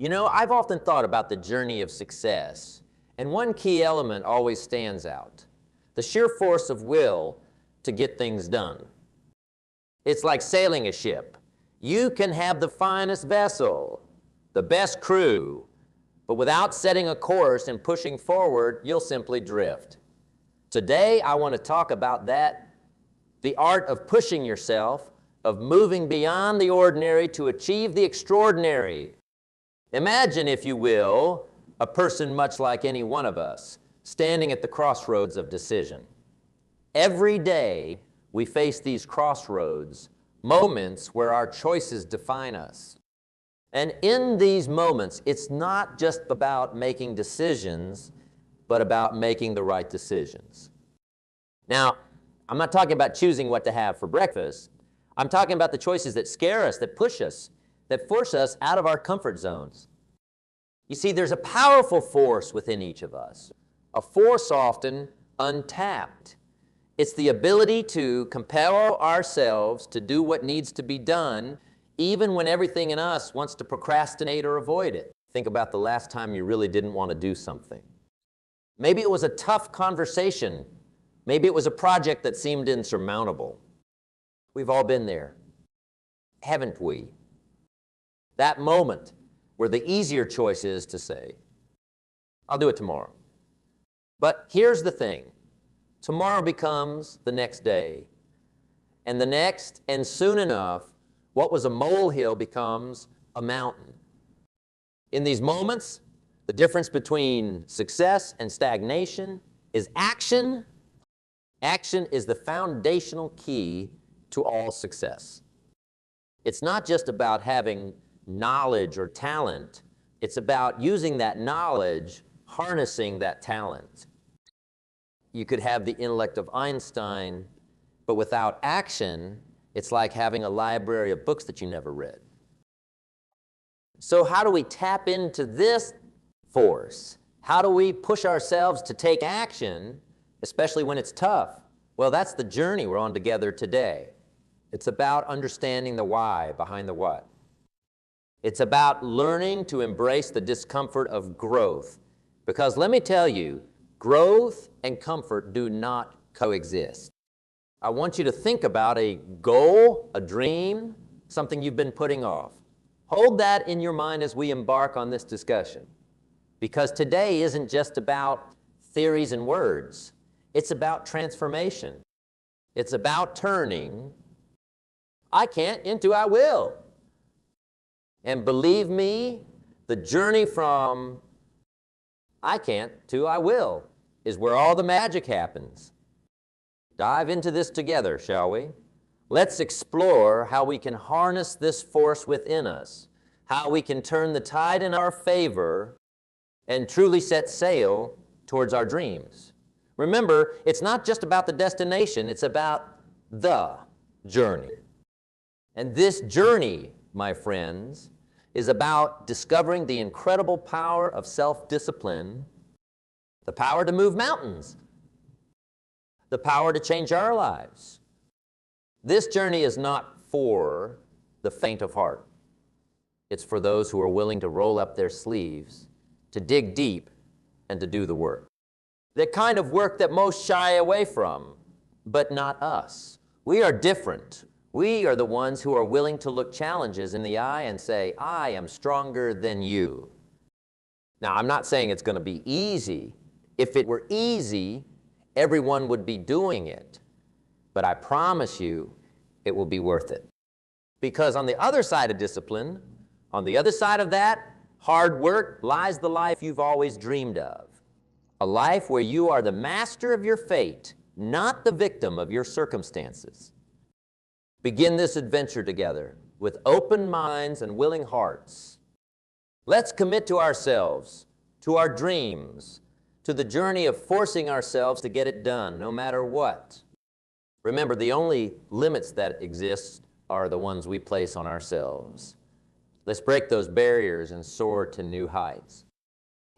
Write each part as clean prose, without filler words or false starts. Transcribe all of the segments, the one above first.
You know, I've often thought about the journey of success, and one key element always stands out: the sheer force of will to get things done. It's like sailing a ship. You can have the finest vessel, the best crew, but without setting a course and pushing forward, you'll simply drift. Today, I want to talk about that, the art of pushing yourself, of moving beyond the ordinary to achieve the extraordinary. Imagine, if you will, a person much like any one of us, standing at the crossroads of decision. Every day, we face these crossroads, moments where our choices define us. And in these moments, it's not just about making decisions, but about making the right decisions. Now, I'm not talking about choosing what to have for breakfast. I'm talking about the choices that scare us, that push us, that force us out of our comfort zones. You see, there's a powerful force within each of us, a force often untapped. It's the ability to compel ourselves to do what needs to be done, even when everything in us wants to procrastinate or avoid it. Think about the last time you really didn't want to do something. Maybe it was a tough conversation. Maybe it was a project that seemed insurmountable. We've all been there, haven't we? That moment where the easier choice is to say, I'll do it tomorrow. But here's the thing. Tomorrow becomes the next day, and the next, and soon enough, what was a molehill becomes a mountain. In these moments, the difference between success and stagnation is action. Action is the foundational key to all success. It's not just about having knowledge or talent. It's about using that knowledge, harnessing that talent. You could have the intellect of Einstein, but without action, it's like having a library of books that you never read. So how do we tap into this force? How do we push ourselves to take action, especially when it's tough? Well, that's the journey we're on together today. It's about understanding the why behind the what. It's about learning to embrace the discomfort of growth. Because let me tell you, growth and comfort do not coexist. I want you to think about a goal, a dream, something you've been putting off. Hold that in your mind as we embark on this discussion. Because today isn't just about theories and words. It's about transformation. It's about turning I can't into I will. And believe me, the journey from I can't to I will is where all the magic happens. Dive into this together, shall we? Let's explore how we can harness this force within us, how we can turn the tide in our favor and truly set sail towards our dreams. Remember, it's not just about the destination, it's about the journey. And this journey, my friends, is about discovering the incredible power of self-discipline, the power to move mountains, the power to change our lives. This journey is not for the faint of heart. It's for those who are willing to roll up their sleeves, to dig deep, and to do the work. The kind of work that most shy away from, but not us. We are different. We are the ones who are willing to look challenges in the eye and say, I am stronger than you. Now, I'm not saying it's going to be easy. If it were easy, everyone would be doing it. But I promise you, it will be worth it. Because on the other side of discipline, on the other side of that hard work, lies the life you've always dreamed of. A life where you are the master of your fate, not the victim of your circumstances. Begin this adventure together with open minds and willing hearts. Let's commit to ourselves, to our dreams, to the journey of forcing ourselves to get it done, no matter what. Remember, the only limits that exist are the ones we place on ourselves. Let's break those barriers and soar to new heights.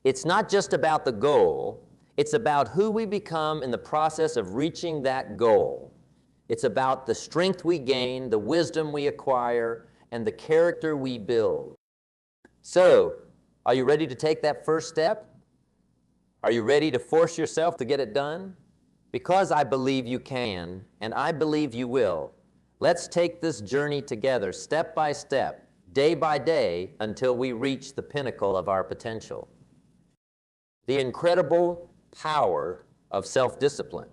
It's not just about the goal, it's about who we become in the process of reaching that goal. It's about the strength we gain, the wisdom we acquire, and the character we build. So, Are you ready to take that first step? Are you ready to force yourself to get it done? Because I believe you can, and I believe you will. Let's take this journey together, step by step, day by day, until we reach the pinnacle of our potential. The incredible power of self-discipline.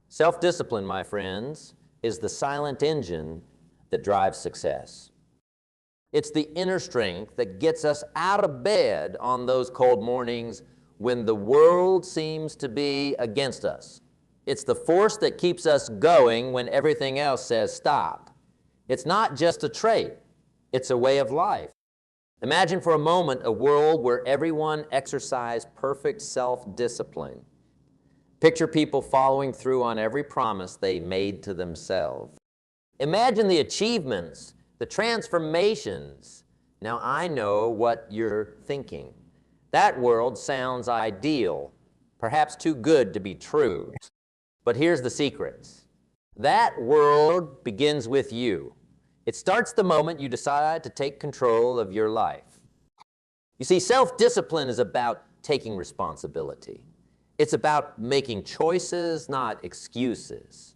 Self-discipline, my friends, is the silent engine that drives success. It's the inner strength that gets us out of bed on those cold mornings when the world seems to be against us. It's the force that keeps us going when everything else says stop. It's not just a trait, it's a way of life. Imagine for a moment a world where everyone exercised perfect self-discipline. Picture people following through on every promise they made to themselves. Imagine the achievements, the transformations. Now I know what you're thinking. That world sounds ideal, perhaps too good to be true. But here's the secret. That world begins with you. It starts the moment you decide to take control of your life. You see, self-discipline is about taking responsibility. It's about making choices, not excuses.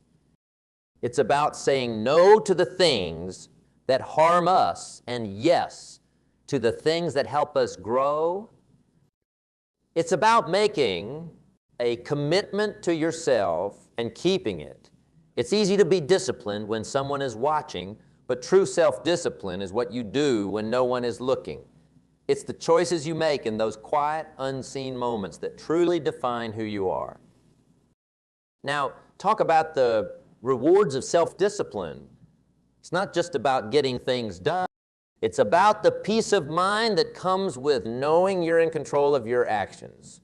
It's about saying no to the things that harm us and yes to the things that help us grow. It's about making a commitment to yourself and keeping it. It's easy to be disciplined when someone is watching, but true self-discipline is what you do when no one is looking. It's the choices you make in those quiet, unseen moments that truly define who you are. Now, talk about the rewards of self-discipline. It's not just about getting things done. It's about the peace of mind that comes with knowing you're in control of your actions.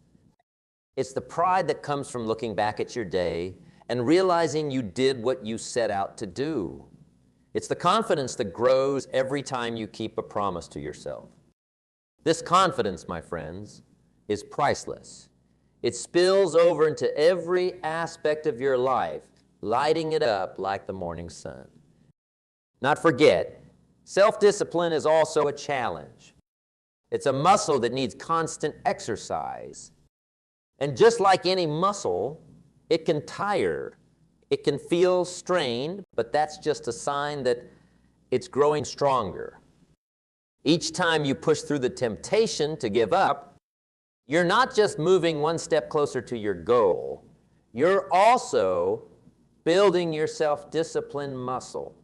It's the pride that comes from looking back at your day and realizing you did what you set out to do. It's the confidence that grows every time you keep a promise to yourself. This confidence, my friends, is priceless. It spills over into every aspect of your life, lighting it up like the morning sun. Not forget, self-discipline is also a challenge. It's a muscle that needs constant exercise. And just like any muscle, it can tire. It can feel strained, but that's just a sign that it's growing stronger. Each time you push through the temptation to give up, you're not just moving one step closer to your goal, you're also building your self-discipline muscle.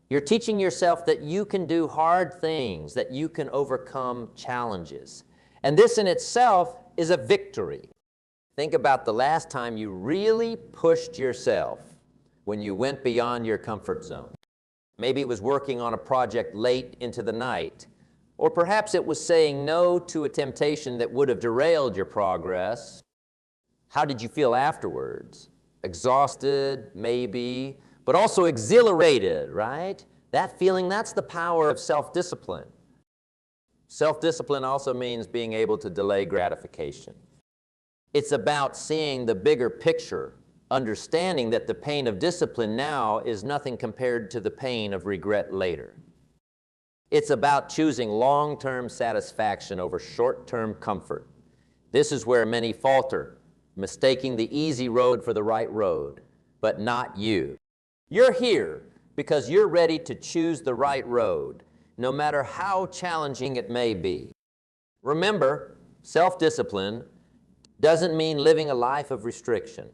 You're teaching yourself that you can do hard things, that you can overcome challenges. And this in itself is a victory. Think about the last time you really pushed yourself when you went beyond your comfort zone. Maybe it was working on a project late into the night, or perhaps it was saying no to a temptation that would have derailed your progress. How did you feel afterwards? Exhausted, maybe, but also exhilarated, right? That feeling, that's the power of self-discipline. Self-discipline also means being able to delay gratification. It's about seeing the bigger picture, understanding that the pain of discipline now is nothing compared to the pain of regret later. It's about choosing long-term satisfaction over short-term comfort. This is where many falter, mistaking the easy road for the right road, but not you. You're here because you're ready to choose the right road, no matter how challenging it may be. Remember, self-discipline doesn't mean living a life of restriction.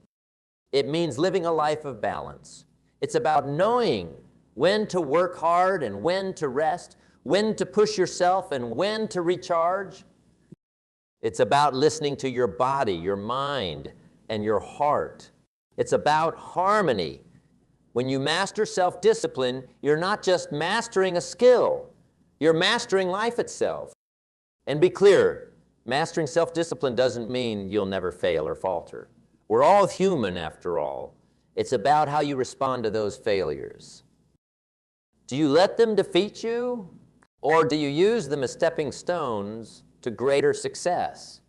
It means living a life of balance. It's about knowing when to work hard and when to rest, when to push yourself and when to recharge. It's about listening to your body, your mind, and your heart. It's about harmony. When you master self-discipline, you're not just mastering a skill, you're mastering life itself. And be clear, mastering self-discipline doesn't mean you'll never fail or falter. We're all human after all. It's about how you respond to those failures. Do you let them defeat you, or do you use them as stepping stones to greater success?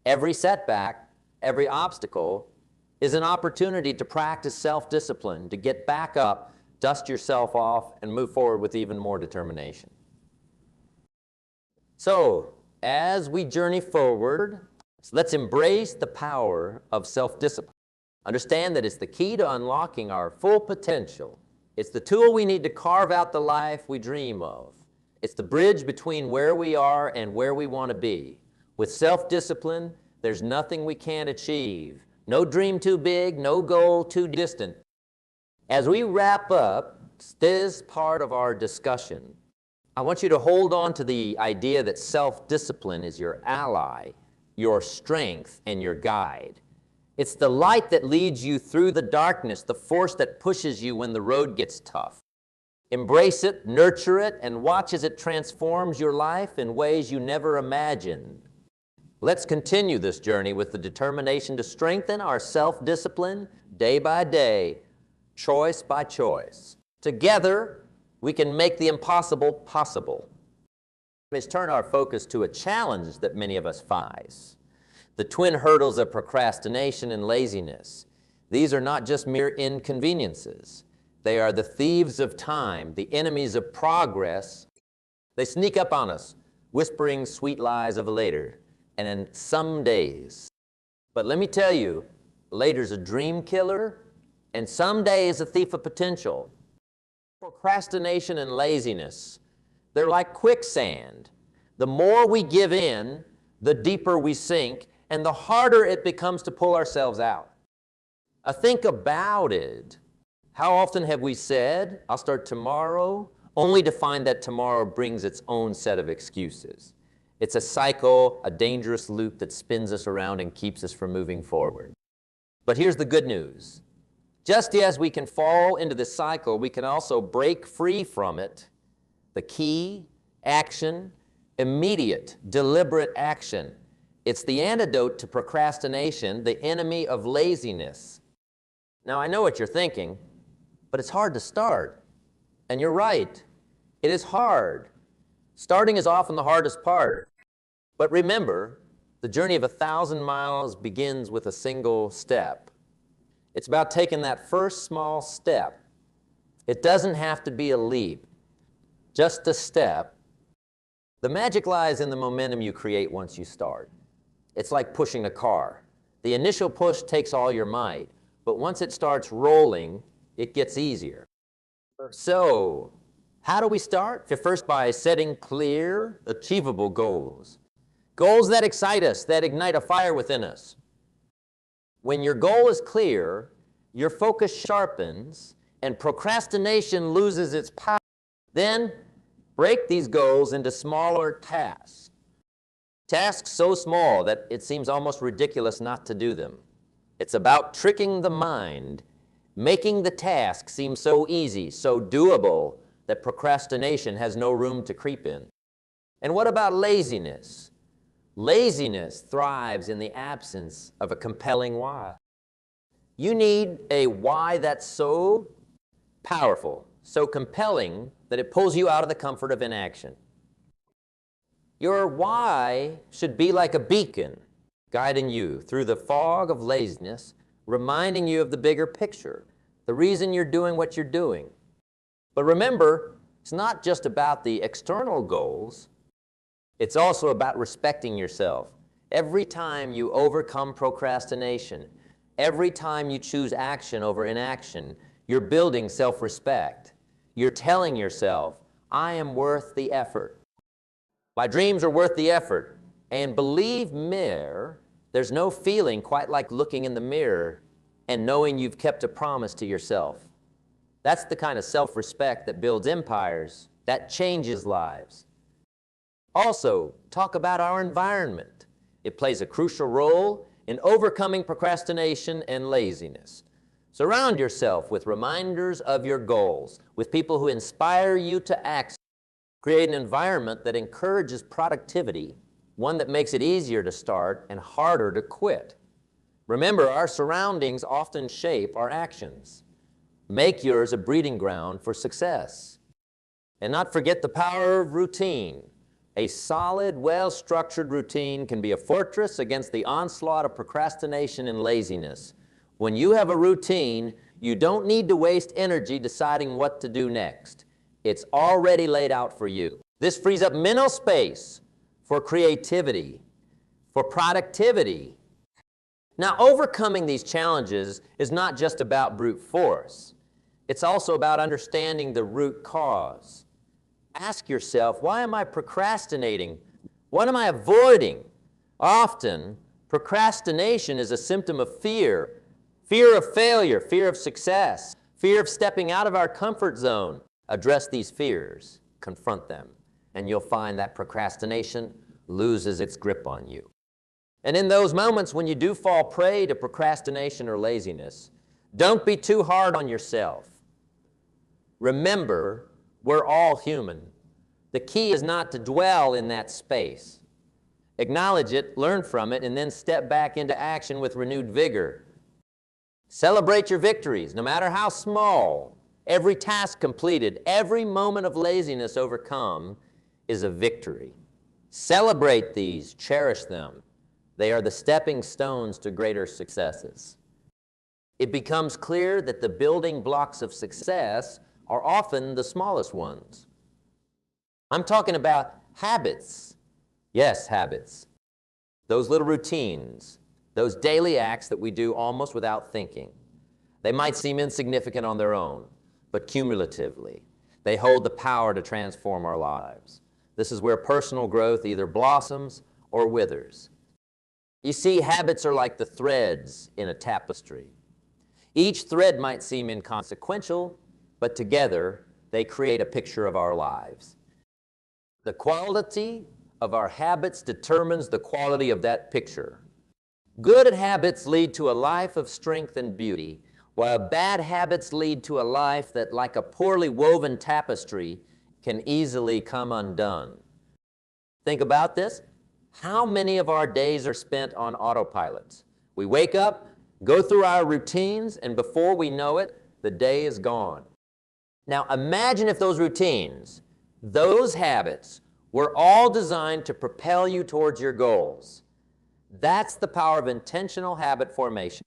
Every setback, every obstacle is an opportunity to practice self-discipline, to get back up, dust yourself off, and move forward with even more determination. So, as we journey forward, let's embrace the power of self-discipline. Understand that it's the key to unlocking our full potential. It's the tool we need to carve out the life we dream of. It's the bridge between where we are and where we want to be. With self-discipline, there's nothing we can't achieve. No dream too big, no goal too distant. As we wrap up this part of our discussion, I want you to hold on to the idea that self-discipline is your ally, your strength, and your guide. It's the light that leads you through the darkness, the force that pushes you when the road gets tough. Embrace it, nurture it, and watch as it transforms your life in ways you never imagined. Let's continue this journey with the determination to strengthen our self-discipline day by day, choice by choice. Together, we can make the impossible possible. Let's turn our focus to a challenge that many of us face. The twin hurdles of procrastination and laziness. These are not just mere inconveniences. They are the thieves of time, the enemies of progress. They sneak up on us, whispering sweet lies of later, and in some days. But let me tell you, later's a dream killer, and someday is a thief of potential. Procrastination and laziness, they're like quicksand. The more we give in, the deeper we sink, and the harder it becomes to pull ourselves out. Think about it. How often have we said, I'll start tomorrow, only to find that tomorrow brings its own set of excuses? It's a cycle, a dangerous loop that spins us around and keeps us from moving forward. But here's the good news. Just as we can fall into this cycle, we can also break free from it. The key, action, immediate, deliberate action. It's the antidote to procrastination, the enemy of laziness. Now, I know what you're thinking, but it's hard to start. And you're right, it is hard. Starting is often the hardest part. But remember, the journey of 1,000 miles begins with a single step. It's about taking that first small step. It doesn't have to be a leap, just a step. The magic lies in the momentum you create once you start. It's like pushing a car. The initial push takes all your might, but once it starts rolling, it gets easier. So, how do we start? First, by setting clear, achievable goals. Goals that excite us, that ignite a fire within us. When your goal is clear, your focus sharpens, and procrastination loses its power. Then, break these goals into smaller tasks. Tasks so small that it seems almost ridiculous not to do them. It's about tricking the mind, making the task seem so easy, so doable, that procrastination has no room to creep in. And what about laziness? Laziness thrives in the absence of a compelling why. You need a why that's so powerful, so compelling, that it pulls you out of the comfort of inaction. Your why should be like a beacon, guiding you through the fog of laziness, reminding you of the bigger picture, the reason you're doing what you're doing. But remember, it's not just about the external goals, it's also about respecting yourself. Every time you overcome procrastination, every time you choose action over inaction, you're building self-respect. You're telling yourself, I am worth the effort. My dreams are worth the effort. And believe me, there's no feeling quite like looking in the mirror and knowing you've kept a promise to yourself. That's the kind of self-respect that builds empires, that changes lives. Also, talk about our environment. It plays a crucial role in overcoming procrastination and laziness. Surround yourself with reminders of your goals, with people who inspire you to act. Create an environment that encourages productivity, one that makes it easier to start and harder to quit. Remember, our surroundings often shape our actions. Make yours a breeding ground for success. And not forget the power of routine. A solid, well-structured routine can be a fortress against the onslaught of procrastination and laziness. When you have a routine, you don't need to waste energy deciding what to do next. It's already laid out for you. This frees up mental space for creativity, for productivity. Now, overcoming these challenges is not just about brute force. It's also about understanding the root cause. Ask yourself, why am I procrastinating? What am I avoiding? Often, procrastination is a symptom of fear. Fear of failure, fear of success, fear of stepping out of our comfort zone. Address these fears, confront them, and you'll find that procrastination loses its grip on you. And in those moments when you do fall prey to procrastination or laziness, don't be too hard on yourself. Remember, we're all human. The key is not to dwell in that space. Acknowledge it, learn from it, and then step back into action with renewed vigor. Celebrate your victories, no matter how small. Every task completed, every moment of laziness overcome is a victory. Celebrate these, cherish them. They are the stepping stones to greater successes. It becomes clear that the building blocks of success are often the smallest ones. I'm talking about habits. Yes, habits. Those little routines, those daily acts that we do almost without thinking. They might seem insignificant on their own, but cumulatively, they hold the power to transform our lives. This is where personal growth either blossoms or withers. You see, habits are like the threads in a tapestry. Each thread might seem inconsequential, but together they create a picture of our lives. The quality of our habits determines the quality of that picture. Good habits lead to a life of strength and beauty, while bad habits lead to a life that, like a poorly woven tapestry, can easily come undone. Think about this. How many of our days are spent on autopilot? We wake up, go through our routines, and before we know it, the day is gone. Now imagine if those routines, those habits, were all designed to propel you towards your goals. That's the power of intentional habit formation.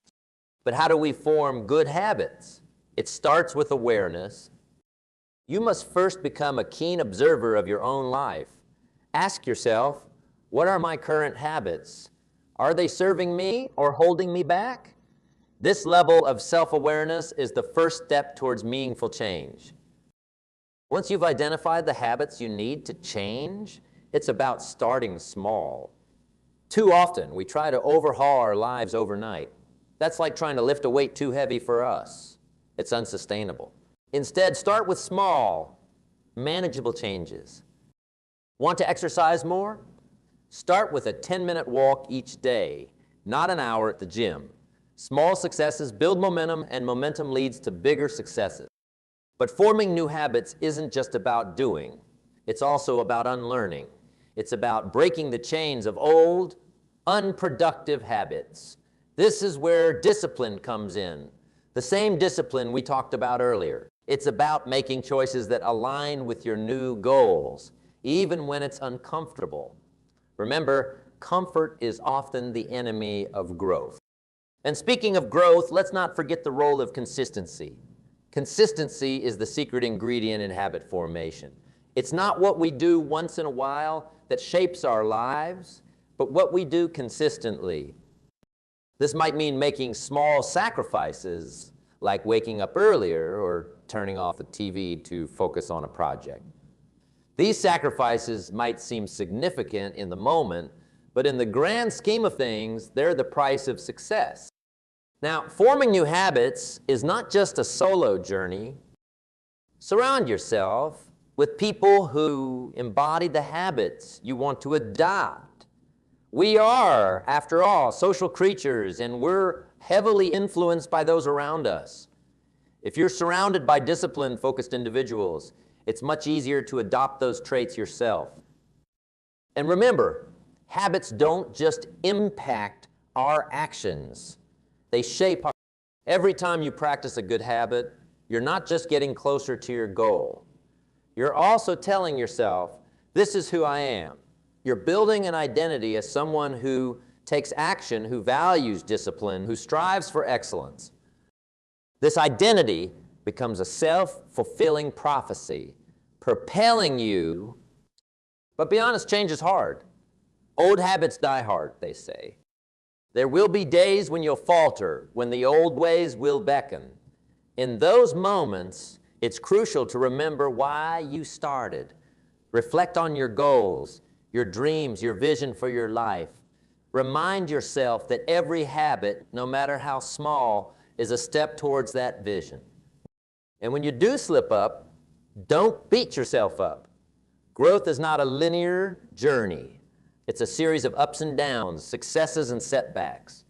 But how do we form good habits? It starts with awareness. You must first become a keen observer of your own life. Ask yourself, what are my current habits? Are they serving me or holding me back? This level of self-awareness is the first step towards meaningful change. Once you've identified the habits you need to change, it's about starting small. Too often, we try to overhaul our lives overnight. That's like trying to lift a weight too heavy for us. It's unsustainable. Instead, start with small, manageable changes. Want to exercise more? Start with a 10-minute walk each day, not an hour at the gym. Small successes build momentum, and momentum leads to bigger successes. But forming new habits isn't just about doing. It's also about unlearning. It's about breaking the chains of old, unproductive habits. This is where discipline comes in. The same discipline we talked about earlier. It's about making choices that align with your new goals, even when it's uncomfortable. Remember, comfort is often the enemy of growth. And speaking of growth, let's not forget the role of consistency. Consistency is the secret ingredient in habit formation. It's not what we do once in a while that shapes our lives, but what we do consistently. This might mean making small sacrifices, like waking up earlier or turning off the TV to focus on a project. These sacrifices might seem significant in the moment, but in the grand scheme of things, they're the price of success. Now, forming new habits is not just a solo journey. Surround yourself with people who embody the habits you want to adopt. We are, after all, social creatures, and we're heavily influenced by those around us. If you're surrounded by discipline-focused individuals, it's much easier to adopt those traits yourself. And remember, habits don't just impact our actions. They shape our. Every time you practice a good habit, you're not just getting closer to your goal. You're also telling yourself, this is who I am. You're building an identity as someone who takes action, who values discipline, who strives for excellence. This identity becomes a self-fulfilling prophecy, propelling you. But be honest, change is hard. Old habits die hard, they say. There will be days when you'll falter, when the old ways will beckon. In those moments, it's crucial to remember why you started. Reflect on your goals, your dreams, your vision for your life. Remind yourself that every habit, no matter how small, is a step towards that vision. And when you do slip up, don't beat yourself up. Growth is not a linear journey. It's a series of ups and downs, successes and setbacks.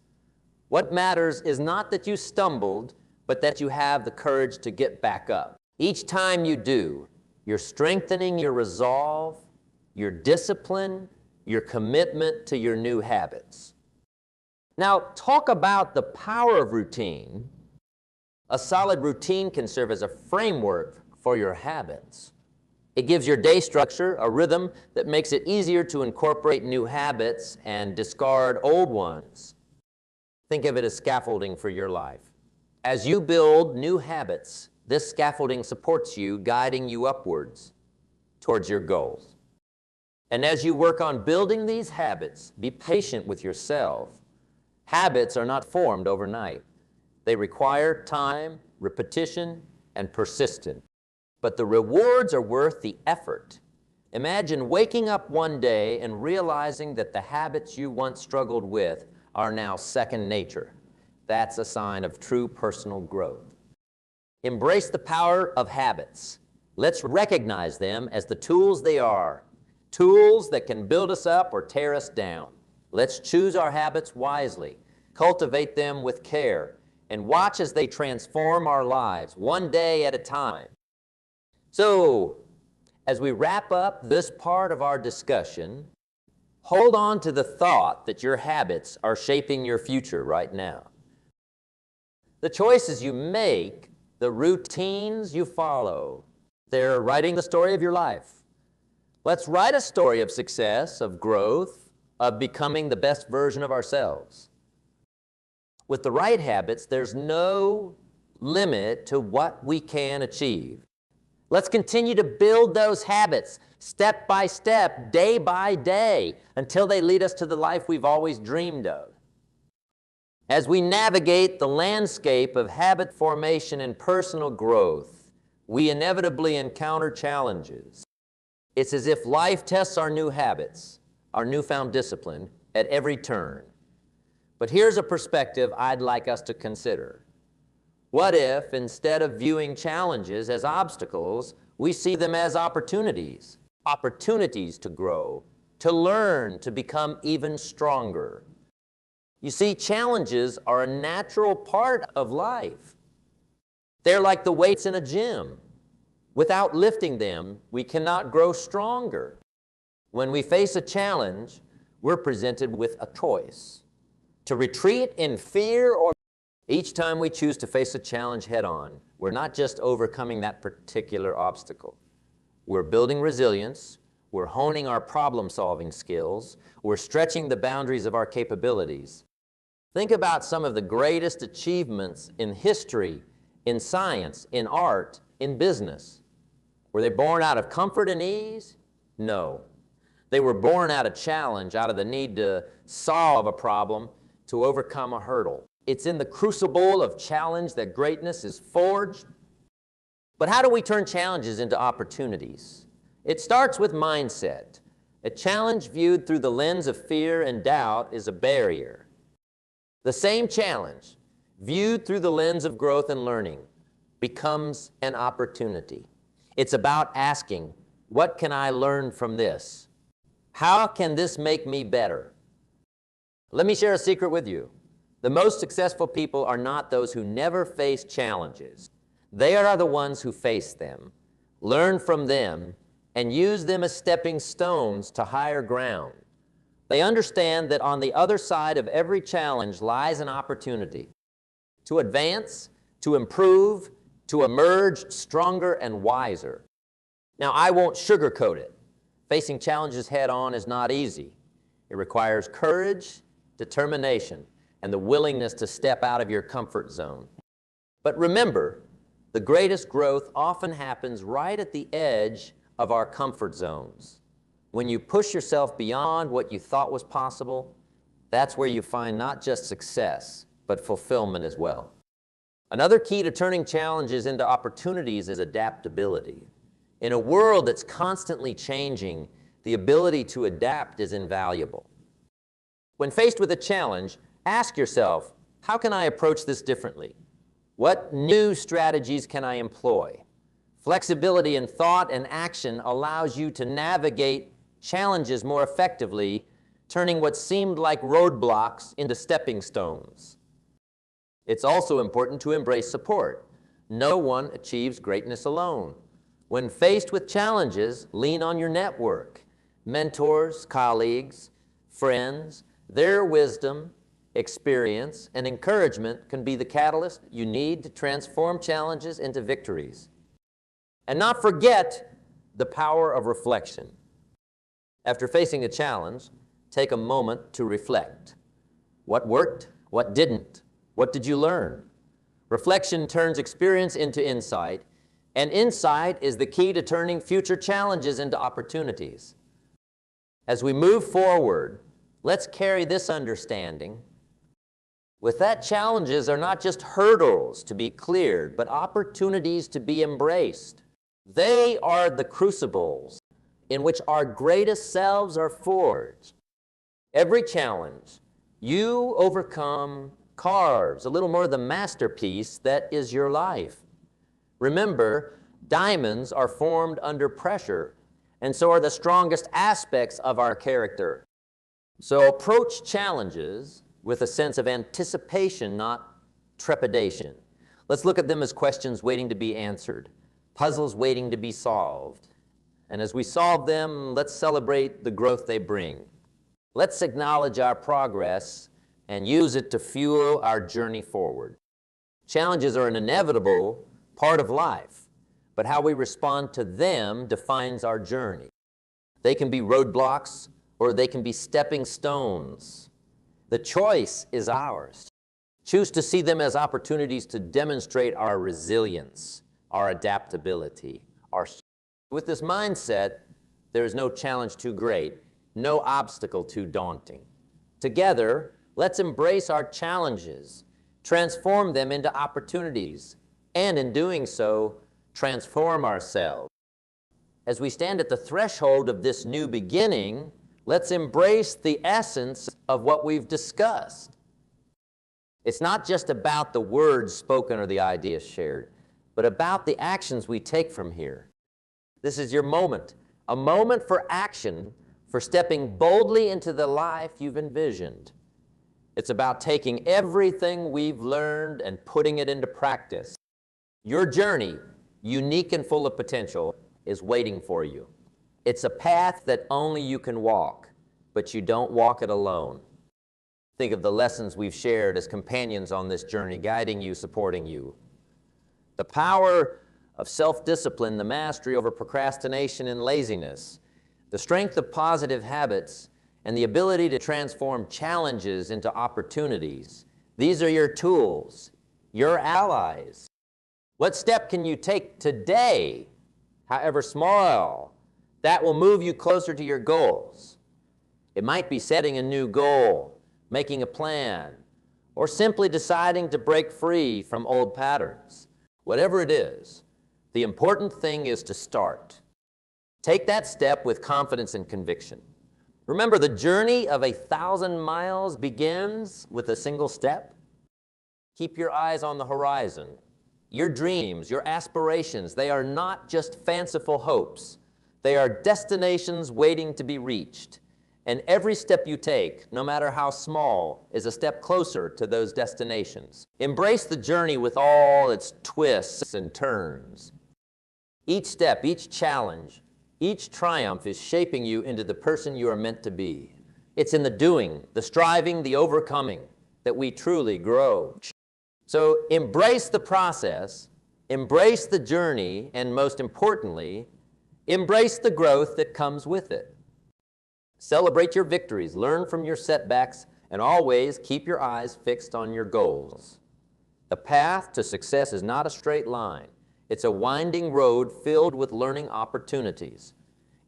What matters is not that you stumbled, but that you have the courage to get back up. Each time you do, you're strengthening your resolve, your discipline, your commitment to your new habits. Now, talk about the power of routine. A solid routine can serve as a framework for your habits. It gives your day structure, a rhythm that makes it easier to incorporate new habits and discard old ones. Think of it as scaffolding for your life. As you build new habits, this scaffolding supports you, guiding you upwards towards your goals. And as you work on building these habits, be patient with yourself. Habits are not formed overnight. They require time, repetition, and persistence. But the rewards are worth the effort. Imagine waking up one day and realizing that the habits you once struggled with are now second nature. That's a sign of true personal growth. Embrace the power of habits. Let's recognize them as the tools they are, tools that can build us up or tear us down. Let's choose our habits wisely, cultivate them with care, and watch as they transform our lives one day at a time. So, as we wrap up this part of our discussion, hold on to the thought that your habits are shaping your future right now. The choices you make, the routines you follow, they're writing the story of your life. Let's write a story of success, of growth, of becoming the best version of ourselves. With the right habits, there's no limit to what we can achieve. Let's continue to build those habits step by step, day by day, until they lead us to the life we've always dreamed of. As we navigate the landscape of habit formation and personal growth, we inevitably encounter challenges. It's as if life tests our new habits, our newfound discipline, at every turn. But here's a perspective I'd like us to consider. What if, instead of viewing challenges as obstacles, we see them as opportunities? Opportunities to grow, to learn, to become even stronger. You see, challenges are a natural part of life. They're like the weights in a gym. Without lifting them, we cannot grow stronger. When we face a challenge, we're presented with a choice: to retreat in fear or each time we choose to face a challenge head-on, we're not just overcoming that particular obstacle. We're building resilience, we're honing our problem-solving skills, we're stretching the boundaries of our capabilities. Think about some of the greatest achievements in history, in science, in art, in business. Were they born out of comfort and ease? No. They were born out of challenge, out of the need to solve a problem, to overcome a hurdle. It's in the crucible of challenge that greatness is forged. But how do we turn challenges into opportunities? It starts with mindset. A challenge viewed through the lens of fear and doubt is a barrier. The same challenge, viewed through the lens of growth and learning, becomes an opportunity. It's about asking, what can I learn from this? How can this make me better? Let me share a secret with you. The most successful people are not those who never face challenges. They are the ones who face them, learn from them, and use them as stepping stones to higher ground. They understand that on the other side of every challenge lies an opportunity to advance, to improve, to emerge stronger and wiser. Now, I won't sugarcoat it. Facing challenges head-on is not easy. It requires courage, determination, and the willingness to step out of your comfort zone. But remember, the greatest growth often happens right at the edge of our comfort zones. When you push yourself beyond what you thought was possible, that's where you find not just success, but fulfillment as well. Another key to turning challenges into opportunities is adaptability. In a world that's constantly changing, the ability to adapt is invaluable. When faced with a challenge, ask yourself, how can I approach this differently? What new strategies can I employ? Flexibility in thought and action allows you to navigate challenges more effectively, turning what seemed like roadblocks into stepping stones. It's also important to embrace support. No one achieves greatness alone. When faced with challenges, lean on your network. Mentors, colleagues, friends, their wisdom, experience, and encouragement can be the catalyst you need to transform challenges into victories. And not forget the power of reflection. After facing a challenge, take a moment to reflect. What worked? What didn't? What did you learn? Reflection turns experience into insight, and insight is the key to turning future challenges into opportunities. As we move forward, let's carry this understanding. With that, challenges are not just hurdles to be cleared, but opportunities to be embraced. They are the crucibles in which our greatest selves are forged. Every challenge you overcome carves a little more of the masterpiece that is your life. Remember, diamonds are formed under pressure, and so are the strongest aspects of our character. So approach challenges with a sense of anticipation, not trepidation. Let's look at them as questions waiting to be answered, puzzles waiting to be solved. And as we solve them, let's celebrate the growth they bring. Let's acknowledge our progress and use it to fuel our journey forward. Challenges are an inevitable part of life, but how we respond to them defines our journey. They can be roadblocks or they can be stepping stones. The choice is ours. Choose to see them as opportunities to demonstrate our resilience, our adaptability. With this mindset, there is no challenge too great, no obstacle too daunting. Together, let's embrace our challenges, transform them into opportunities, and in doing so, transform ourselves. As we stand at the threshold of this new beginning, let's embrace the essence of what we've discussed. It's not just about the words spoken or the ideas shared, but about the actions we take from here. This is your moment, a moment for action, for stepping boldly into the life you've envisioned. It's about taking everything we've learned and putting it into practice. Your journey, unique and full of potential, is waiting for you. It's a path that only you can walk, but you don't walk it alone. Think of the lessons we've shared as companions on this journey, guiding you, supporting you. The power of self-discipline, the mastery over procrastination and laziness, the strength of positive habits, and the ability to transform challenges into opportunities. These are your tools, your allies. What step can you take today, however small, that will move you closer to your goals? It might be setting a new goal, making a plan, or simply deciding to break free from old patterns. Whatever it is, the important thing is to start. Take that step with confidence and conviction. Remember, the journey of 1,000 miles begins with a single step. Keep your eyes on the horizon. Your dreams, your aspirations, they are not just fanciful hopes. They are destinations waiting to be reached. And every step you take, no matter how small, is a step closer to those destinations. Embrace the journey with all its twists and turns. Each step, each challenge, each triumph is shaping you into the person you are meant to be. It's in the doing, the striving, the overcoming that we truly grow. So embrace the process, embrace the journey, and most importantly, embrace the growth that comes with it. Celebrate your victories, learn from your setbacks, and always keep your eyes fixed on your goals. The path to success is not a straight line. It's a winding road filled with learning opportunities.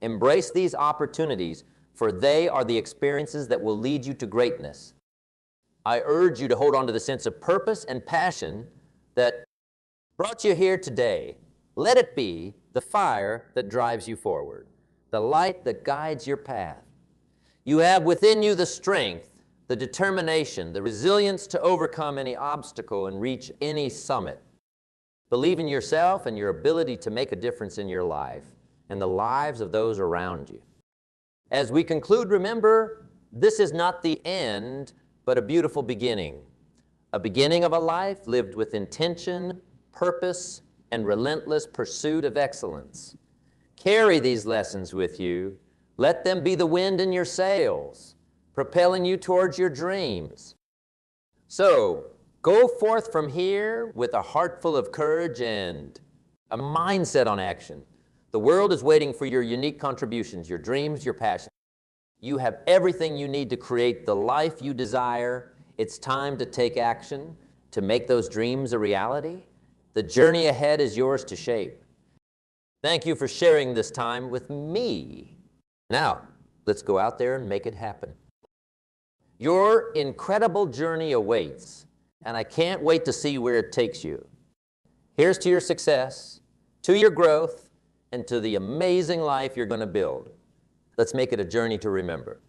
Embrace these opportunities, for they are the experiences that will lead you to greatness. I urge you to hold on to the sense of purpose and passion that brought you here today. Let it be the fire that drives you forward, the light that guides your path. You have within you the strength, the determination, the resilience to overcome any obstacle and reach any summit. Believe in yourself and your ability to make a difference in your life and the lives of those around you. As we conclude, remember, this is not the end, but a beautiful beginning. A beginning of a life lived with intention, purpose, and relentless pursuit of excellence. Carry these lessons with you. Let them be the wind in your sails, propelling you towards your dreams. So, go forth from here with a heart full of courage and a mindset on action. The world is waiting for your unique contributions, your dreams, your passions. You have everything you need to create the life you desire. It's time to take action, to make those dreams a reality. The journey ahead is yours to shape. Thank you for sharing this time with me. Now, let's go out there and make it happen. Your incredible journey awaits, and I can't wait to see where it takes you. Here's to your success, to your growth, and to the amazing life you're going to build. Let's make it a journey to remember.